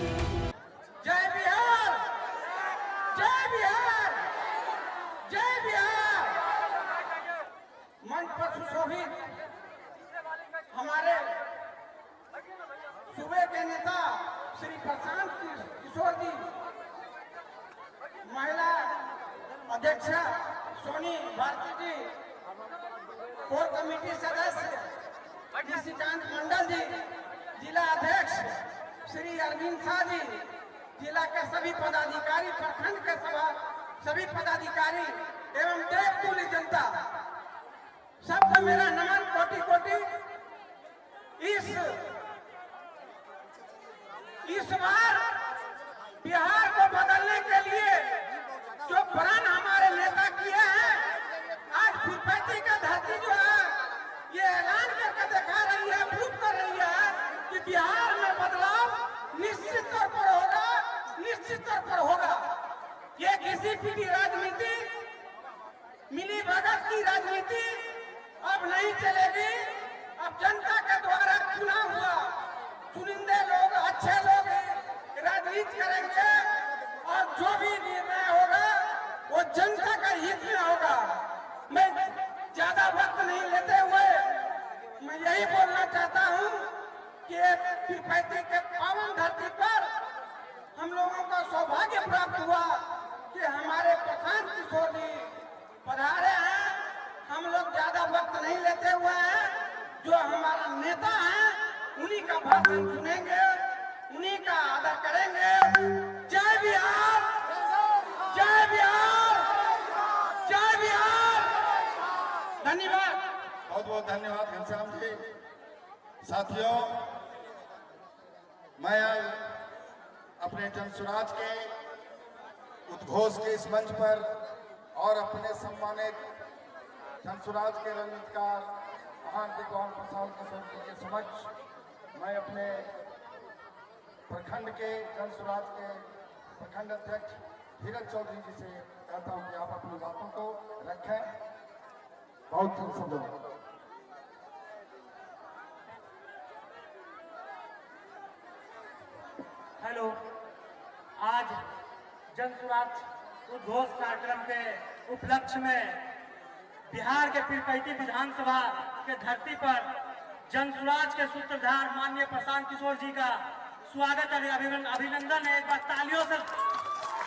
जय बिहार, जय बिहार, जय बिहार। मंच पर सुशोभित हमारे सूबे के नेता श्री प्रशांत किशोर जी, महिला अध्यक्षा सोनी भारती जी, कोर कमेटी सदस्य निशिकांत मंडल जी, जिला अध्यक्ष श्री अरविंद शाह जी, जिला के सभी पदाधिकारी, प्रखंड के सभी पदाधिकारी एवं देवतुल्य जनता, सबको मेरा नमन कोटि कोटि। इस बार बिहार को बदलने के लिए जो प्रण हमारे नेता किए हैं, आज पीरपैंती का धरती जो है ये ऐलान करके दिखा रही है, प्रूव कर रही है कि बिहार में बदलाव निश्चित तौर पर होगा, निश्चित तौर पर होगा। ये घिसी पिटी राजनीति, मिली भगत की राजनीति अब नहीं चलेगी। अब जनता के द्वारा चुना हुआ चुनिंदे लोग, अच्छे लोग राजनीति करेंगे और जो भी निर्णय होगा वो जनता का हित में होगा। मैं ज्यादा वक्त नहीं लेते हुए मैं यही बोलना चाहता हूं कि पीरपैंती के पावन धरती पर हम लोगों को सौभाग्य प्राप्त हुआ कि हमारे प्रशांत किशोर जी पधारे हैं। हम लोग ज्यादा वक्त नहीं लेते हुए हैं, जो हमारा नेता है उन्हीं का भाषण सुनेंगे, उन्हीं का आदर करेंगे। जय बिहार, जय बिहार, जय बिहार। धन्यवाद, बहुत बहुत धन्यवाद घनश्याम जी। साथियों, मैं अपने जनसुराज के उद्घोष के इस मंच पर और अपने सम्मानित जनसुराज के रणनीतिकार महान विद्वान प्रशांत किशोर जी के समक्ष मैं अपने प्रखंड के जनसुराज के प्रखंड अध्यक्ष धीरज चौधरी जी से कहता हूं कि आप अपनी बातों को रखें। बहुत संशोधन। हेलो, आज जनसुराज उद्घोष कार्यक्रम के उपलक्ष्य में बिहार के पीरपैंती विधानसभा के धरती पर जनसुराज के सूत्रधार माननीय प्रशांत किशोर जी का स्वागत और अभिनंदन है। एक बार तालियों से,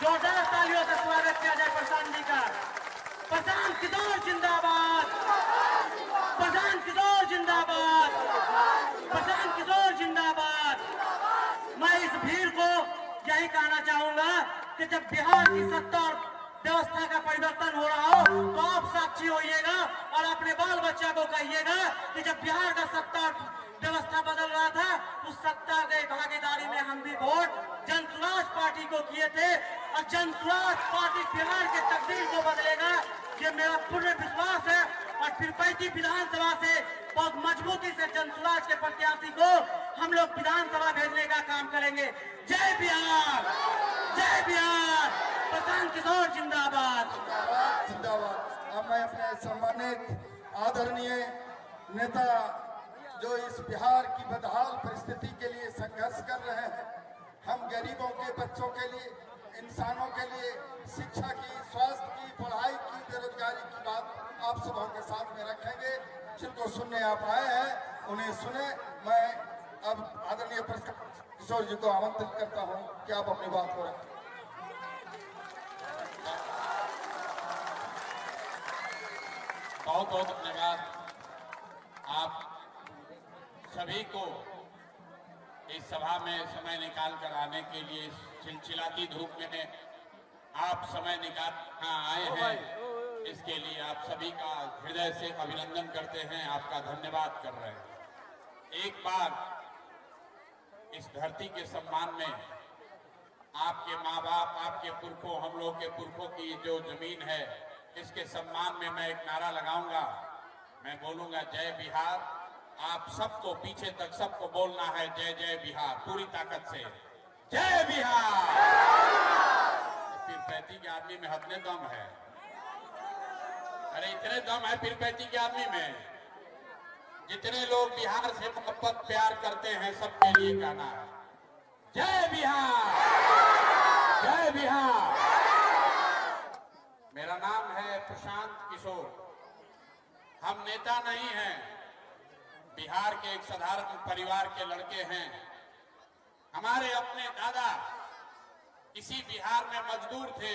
जोरदार तालियों से स्वागत किया जाए प्रशांत जी का। प्रशांत किशोर जिंदाबाद, प्रशांत किशोर जिंदाबाद, प्रशांत किशोर जिंदाबाद। मैं इस भीड़ को यही कहना चाहूंगा कि जब बिहार की सत्ता और व्यवस्था का परिवर्तन हो रहा हो तो आप साक्षी होइएगा और अपने बाल बच्चा को कहिएगा कि जब बिहार का सत्ता व्यवस्था बदल रहा था उस सत्ता के भागीदारी में हम भी वोट जनसुराज पार्टी को किए थे और जनसुराज पार्टी बिहार के तकदीर को बदलेगा, ये मेरा पूर्ण विश्वास है। और पीरपैंती विधानसभा से बहुत मजबूती से जनसुराज के प्रत्याशी को हम लोग विधानसभा भेजने का काम करेंगे। जय बिहार, जय बिहार, प्रशांत किशोर जिंदाबाद, जिंदाबाद। अब मैं अपने सम्मानित आदरणीय नेता जो इस बिहार की बदहाल परिस्थिति के लिए संघर्ष कर रहे हैं, हम गरीबों के बच्चों के लिए, इंसानों के लिए शिक्षा की, स्वास्थ्य की, पढ़ाई की, बेरोजगारी की बात आप सबों के साथ में रखेंगे। जिनको सुनने आप आए हैं उन्हें सुने। मैं अब आदरणीय प्रशांत किशोर जी को आमंत्रित करता हूं कि आप अपनी बात को रखें। बहुत बहुत धन्यवाद आप सभी को इस सभा में समय निकाल कर आने के लिए। चिलचिलाती धूप में आप समय निकाल आए हैं, इसके लिए आप सभी का हृदय से अभिनंदन करते हैं, आपका धन्यवाद कर रहे हैं। एक बार इस धरती के सम्मान में आपके माँ बाप, आपके पुरखों, हम लोग के पुरखों की जो जमीन है, इसके सम्मान में मैं एक नारा लगाऊंगा। मैं बोलूंगा जय बिहार। आप सबको पीछे तक सबको बोलना है जय जय बिहार, पूरी ताकत से जय बिहार। पीरपैंती के आदमी में हतने दम है, अरे इतने दम है पीरपैंती के आदमी में। जितने लोग बिहार से मोहब्बत प्यार करते हैं सबके लिए गाना है जय बिहार, जय बिहार। मेरा नाम है प्रशांत किशोर। हम नेता नहीं हैं, बिहार के एक साधारण परिवार के लड़के हैं। हमारे अपने दादा इसी बिहार में मजदूर थे,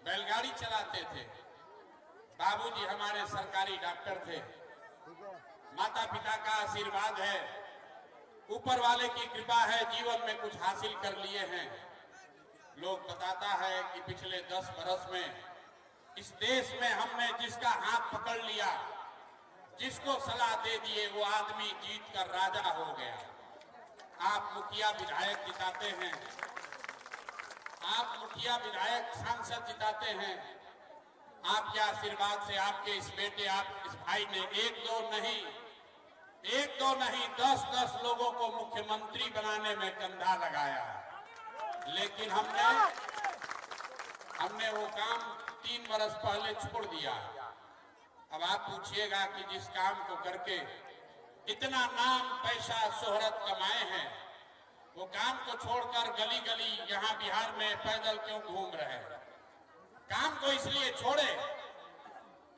बैलगाड़ी चलाते थे। बाबूजी हमारे सरकारी डॉक्टर थे। माता पिता का आशीर्वाद है, ऊपर वाले की कृपा है, जीवन में कुछ हासिल कर लिए हैं। लोग बताता है कि पिछले 10 बरस में इस देश में हमने जिसका हाथ पकड़ लिया, जिसको सलाह दे दिए, वो आदमी जीत कर राजा हो गया। आप मुखिया विधायक जिताते हैं, आप मुखिया विधायक सांसद जिताते हैं। आपके आशीर्वाद से आपके इस बेटे, आप इस भाई ने एक दो नहीं 10-10 लोगों को मुख्यमंत्री बनाने में कंधा लगाया। लेकिन हमने वो काम 3 बरस पहले छोड़ दिया। अब आप पूछिएगा कि जिस काम को करके इतना नाम, पैसा, शोहरत कमाए हैं, वो काम को छोड़कर गली गली यहाँ बिहार में पैदल क्यों घूम रहे हैं? काम को इसलिए छोड़े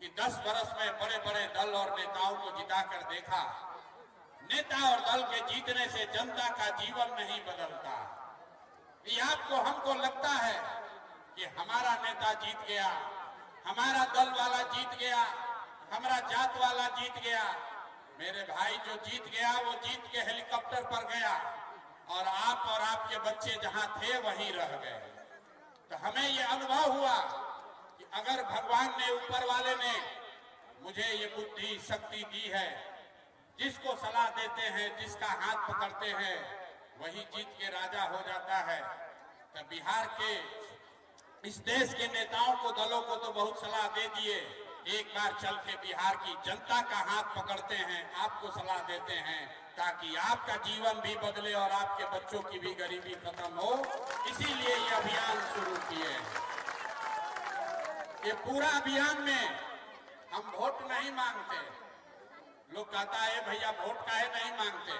कि 10 बरस में बड़े बड़े दल और नेताओं को जिताकर देखा, नेता और दल के जीतने से जनता का जीवन नहीं बदलता। ये आपको, हमको लगता है कि हमारा नेता जीत गया, हमारा दल वाला जीत गया, हमारा जात वाला जीत गया। मेरे भाई जो जीत गया वो जीत के हेलीकॉप्टर पर गया और आप और आपके बच्चे जहां थे वहीं रह गए। तो हमें ये अनुभव हुआ कि अगर भगवान ने, ऊपर वाले ने मुझे ये बुद्धि शक्ति दी है, जिसको सलाह देते हैं, जिसका हाथ पकड़ते हैं, वही जीत के राजा हो जाता है। तो बिहार के, इस देश के नेताओं को, दलों को तो बहुत सलाह दे दिए, एक बार चल के बिहार की जनता का हाथ पकड़ते हैं, आपको सलाह देते हैं, ताकि आपका जीवन भी बदले और आपके बच्चों की भी गरीबी खत्म हो। इसीलिए ये अभियान शुरू किए। ये पूरा अभियान में हम वोट नहीं मांगते। लोग कहता है भैया वोट काहे नहीं मांगते?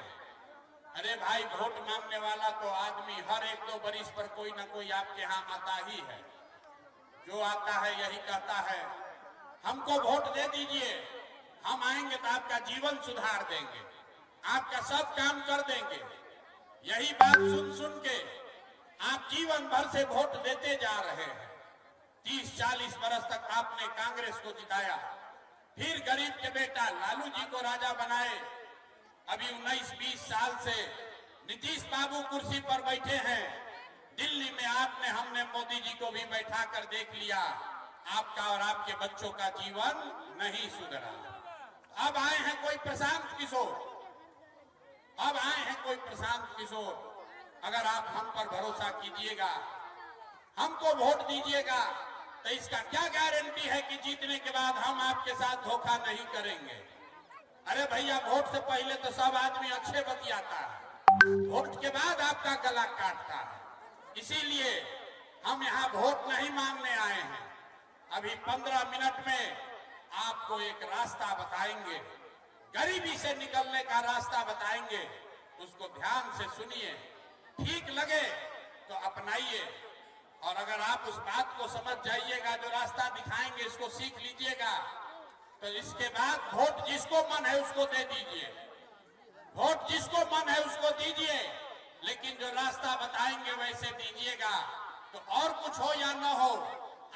अरे भाई, वोट मांगने वाला तो आदमी हर 1-2 बरिस पर कोई ना कोई आपके यहाँ आता ही है। जो आता है यही कहता है हमको वोट दे दीजिए, हम आएंगे तो आपका जीवन सुधार देंगे, आपका सब काम कर देंगे। यही बात सुन सुन के आप जीवन भर से वोट देते जा रहे हैं। 30-40 बरस तक आपने कांग्रेस को जिताया, फिर गरीब के बेटा लालू जी को राजा बनाए। अभी 19-20 साल से नीतीश बाबू कुर्सी पर बैठे हैं। दिल्ली में आपने, हमने मोदी जी को भी बैठा कर देख लिया, आपका और आपके बच्चों का जीवन नहीं सुधरा। अब आए हैं कोई प्रशांत किशोर, अब आए हैं कोई प्रशांत किशोर। अगर आप हम पर भरोसा कीजिएगा, हमको वोट दीजिएगा, तो इसका क्या गारंटी है कि जीतने के बाद हम आपके साथ धोखा नहीं करेंगे? अरे भैया, वोट से पहले तो सब आदमी अच्छे बतियाता है, वोट के बाद आपका गला काटता है। इसीलिए हम यहाँ वोट नहीं मांगने आए हैं। अभी 15 मिनट में आपको एक रास्ता बताएंगे, गरीबी से निकलने का रास्ता बताएंगे। उसको ध्यान से सुनिए, ठीक लगे तो अपनाइए, और अगर आप उस बात को समझ जाइएगा, जो रास्ता दिखाएंगे इसको सीख लीजिएगा, तो इसके बाद वोट जिसको मन है उसको दे दीजिए, वोट जिसको मन है उसको दीजिए, लेकिन जो रास्ता बताएंगे वैसे दीजिएगा। तो और कुछ हो या न हो,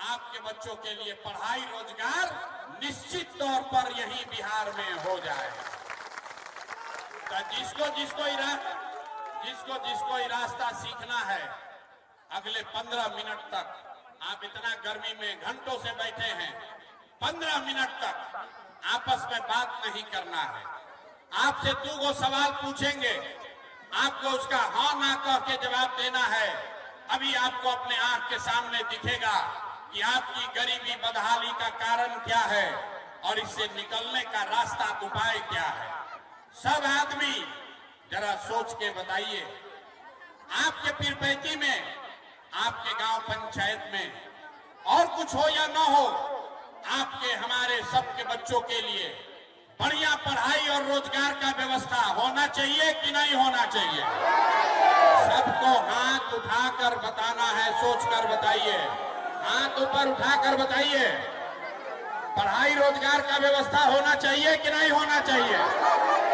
आपके बच्चों के लिए पढ़ाई, रोजगार निश्चित तौर पर यही बिहार में हो जाए। तो जिसको ये रास्ता सीखना है, अगले 15 मिनट तक, आप इतना गर्मी में घंटों से बैठे हैं, 15 मिनट तक आपस में बात नहीं करना है। आपसे 2 सवाल पूछेंगे, आपको उसका हाँ ना कह के जवाब देना है। अभी आपको अपने आंख के सामने दिखेगा कि आपकी गरीबी, बदहाली का कारण क्या है और इससे निकलने का रास्ता, उपाय क्या है। सब आदमी जरा सोच के बताइए, आपके पीरपैती में, आपके गांव पंचायत में और कुछ हो या ना हो, आपके, हमारे सबके बच्चों के लिए बढ़िया पढ़ाई और रोजगार का व्यवस्था होना चाहिए कि नहीं होना चाहिए? सबको उठाकर बताना है, सोचकर बताइए। हाथ ऊपर उठाकर बताइए। पढ़ाई रोजगार का व्यवस्था होना चाहिए कि नहीं होना चाहिए?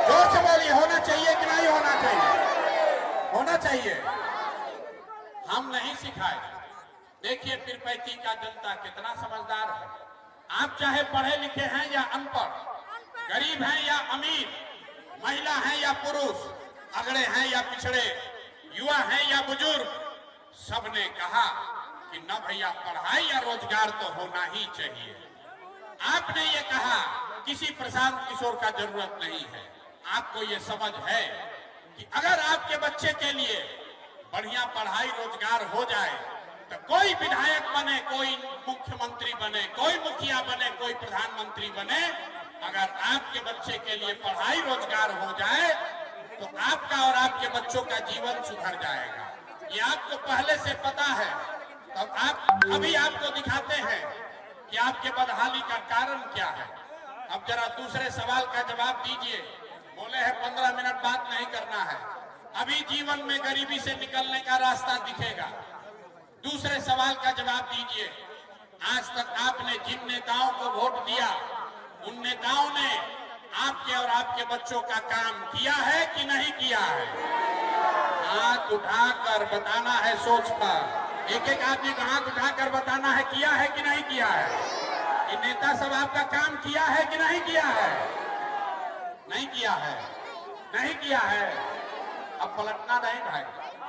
जोर से बोलिए, होना चाहिए कि नहीं होना चाहिए? होना चाहिए। हम नहीं सिखाए। देखिए पीरपैंती का जनता कितना समझदार है। आप चाहे पढ़े लिखे हैं या अनपढ़, गरीब हैं या अमीर, महिला हैं या पुरुष, अगड़े हैं या पिछड़े, युवा हैं या बुजुर्ग, सबने कहा कि न भैया पढ़ाई या रोजगार तो होना ही चाहिए। आपने ये कहा किसी प्रशांत किशोर का जरूरत नहीं है। आपको ये समझ है कि अगर आपके बच्चे के लिए बढ़िया पढ़ाई रोजगार हो जाए तो कोई विधायक बने, कोई मुख्यमंत्री बने, कोई मुखिया बने, कोई प्रधानमंत्री बने, अगर आपके बच्चे के लिए पढ़ाई रोजगार हो जाए तो आपका और आपके बच्चों का जीवन सुधर जाएगा। ये आपको पहले से पता है। तब आप अभी आपको दिखाते हैं कि आपके बदहाली का कारण क्या है। अब जरा दूसरे सवाल का जवाब दीजिए। बोले हैं 15 मिनट बात नहीं करना है। अभी जीवन में गरीबी से निकलने का रास्ता दिखेगा। दूसरे सवाल का जवाब दीजिए। आज तक आपने जिन नेताओं को वोट दिया, उन नेताओं ने आपके और आपके बच्चों का काम किया है कि नहीं किया है? हाथ उठाकर बताना है, सोचकर। एक एक आदमी का हाथ उठाकर बताना है, किया है कि नहीं किया है? ये नेता सब आपका काम किया है कि नहीं किया है? नहीं किया है, नहीं किया है। अब पलटना नहीं भाई,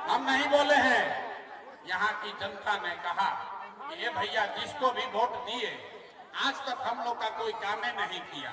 हम नहीं बोले हैं। यहाँ की जनता ने कहा कि ये भैया जिसको भी वोट दिए आज तक हम लोग का कोई काम नहीं किया।